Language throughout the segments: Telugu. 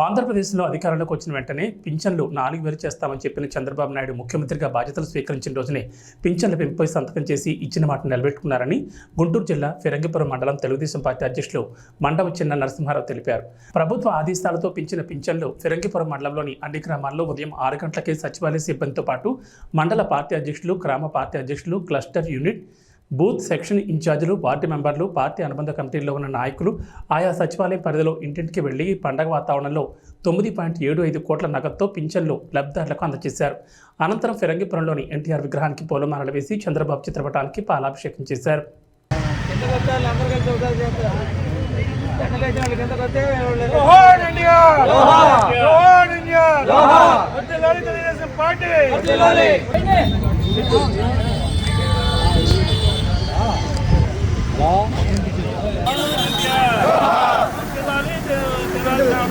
ఆంధ్రప్రదేశ్లో అధికారంలోకి వచ్చిన వెంటనే పింఛన్లు 4000 చేస్తామని చెప్పిన చంద్రబాబు నాయుడు ముఖ్యమంత్రిగా బాధ్యతలు స్వీకరించిన రోజునే పింఛన్ల పెంపుపై సంతకం చేసి ఇచ్చిన మాట నిలబెట్టుకున్నారని గుంటూరు జిల్లా ఫిరంగిపురం మండలం తెలుగుదేశం పార్టీ అధ్యక్షులు మండవ చిన్న నరసింహారావు తెలిపారు. ప్రభుత్వ ఆదేశాలతో పెంచిన పింఛన్లు ఫిరంగిపురం మండలంలోని అన్ని గ్రామాల్లో ఉదయం 6 గంటలకే సచివాలయ సిబ్బందితో పాటు మండల పార్టీ అధ్యక్షులు, గ్రామ పార్టీ అధ్యక్షులు, క్లస్టర్ యూనిట్, బూత్ సెక్షన్ ఇన్ఛార్జీలు, పార్టీ మెంబర్లు, పార్టీ అనుబంధ కమిటీల్లో ఉన్న నాయకులు ఆయా సచివాలయం పరిధిలో ఇంటింటికి వెళ్లి పండగ వాతావరణంలో 9.75 కోట్ల నగదుతో పింఛన్లు లబ్ధిదారులకు అందజేశారు. అనంతరం ఫిరంగిపురంలోని ఎన్టీఆర్ విగ్రహానికి పూలమాలలు వేసి చంద్రబాబు చిత్రపటానికి పాలాభిషేకం చేశారు.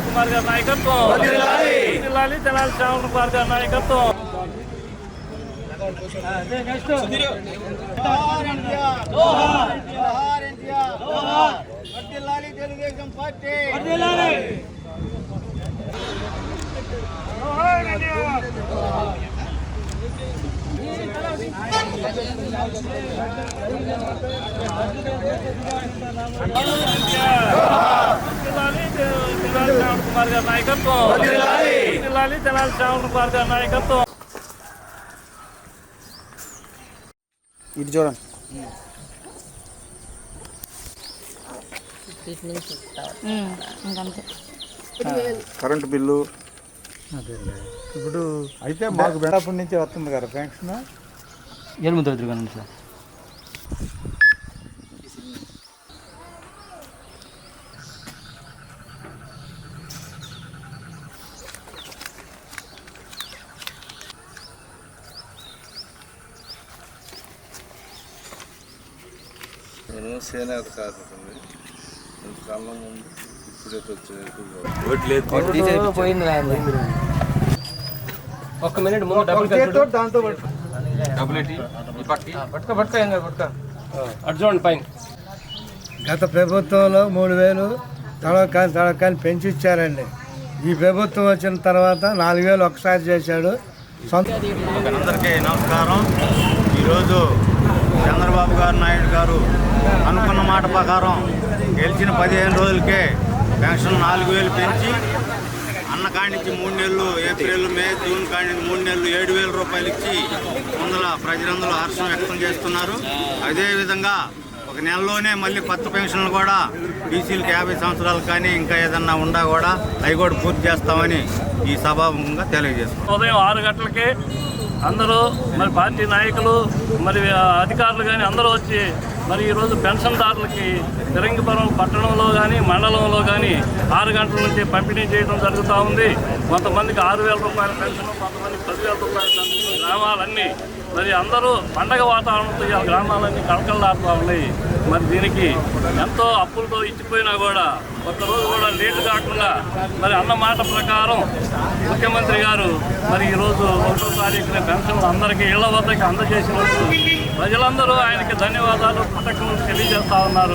కుమార్ గారి నాయకత్వం, తెనాలి శ్రావణ్ కుమార్ గారి నాయకత్వం. తెలుగుదేశం పార్టీ కుమార్ గారి నాయకత్వం, తెనాలి శ్రావణ్ కుమార్ గారి నాయకత్వం. ఇది చూడండి. కరెంటు బిల్లు ఇప్పుడు అయితే మాకు బెడాపూర్ నుంచి వస్తుంది కదా పెన్షన్. ఎనిమిది తిరగండి సార్. నేను సేనేత కాదండి, కాలం ముందు ఇప్పుడే పోయింది. ఒక్క మినిట్ ముందు డబ్బులు అర్జున్ పైన గత ప్రభుత్వంలో 3000 తడవకాని పెంచి ఇచ్చారండి. ఈ ప్రభుత్వం వచ్చిన తర్వాత 4000 ఒకసారి చేశాడు. అందరికీ నమస్కారం. ఈరోజు చంద్రబాబు నాయుడు గారు అనుకున్న మాట ప్రకారం గెలిచిన 15 రోజులకే పెన్షన్ 4000 పెంచి అన్న కానించి 3 నెలలు ఏప్రిల్, మే, జూన్ కానించి 3 నెలలు 7000 రూపాయలు ఇచ్చి ప్రజలందరూ హర్షం వ్యక్తం చేస్తున్నారు. అదేవిధంగా ఒక నెలలోనే మళ్ళీ కొత్త పెన్షన్లు కూడా బీసీలకు 50 సంవత్సరాలు కానీ ఇంకా ఏదన్నా ఉండా కూడా అవి కూడా పూర్తి చేస్తామని ఈ సభాముఖంగా తెలియజేస్తాం. ఉదయం 6 గంటలకే అందరూ మరి పార్టీ నాయకులు మరి అధికారులు కానీ అందరూ వచ్చి మరి ఈరోజు పెన్షన్దారులకి ఫిరంగిపురం పట్టణంలో కానీ మండలంలో కానీ 6 గంటల నుంచి పంపిణీ చేయడం జరుగుతూ ఉంది. కొంతమందికి 6000 రూపాయల పెన్షన్, కొంతమందికి 10,000 రూపాయల పెన్షన్. గ్రామాలన్నీ మరి అందరూ పండగ వాతావరణంతో ఈ గ్రామాలన్నీ కళకళలాడుతూ ఉన్నాయి. మరి దీనికి ఎంతో అప్పులతో ఇచ్చిపోయినా కూడా ఒక్కరోజు కూడా లేటు కాకుండా మరి అన్న మాట ప్రకారం ముఖ్యమంత్రి గారు మరి ఈరోజు 1వ తారీఖున పెన్షన్లు అందరికీ ఇళ్ల వద్దకి అందజేసినందుకు ప్రజలందరూ ఆయనకి ధన్యవాదాలు, కృతజ్ఞతలు తెలియజేస్తా ఉన్నారు.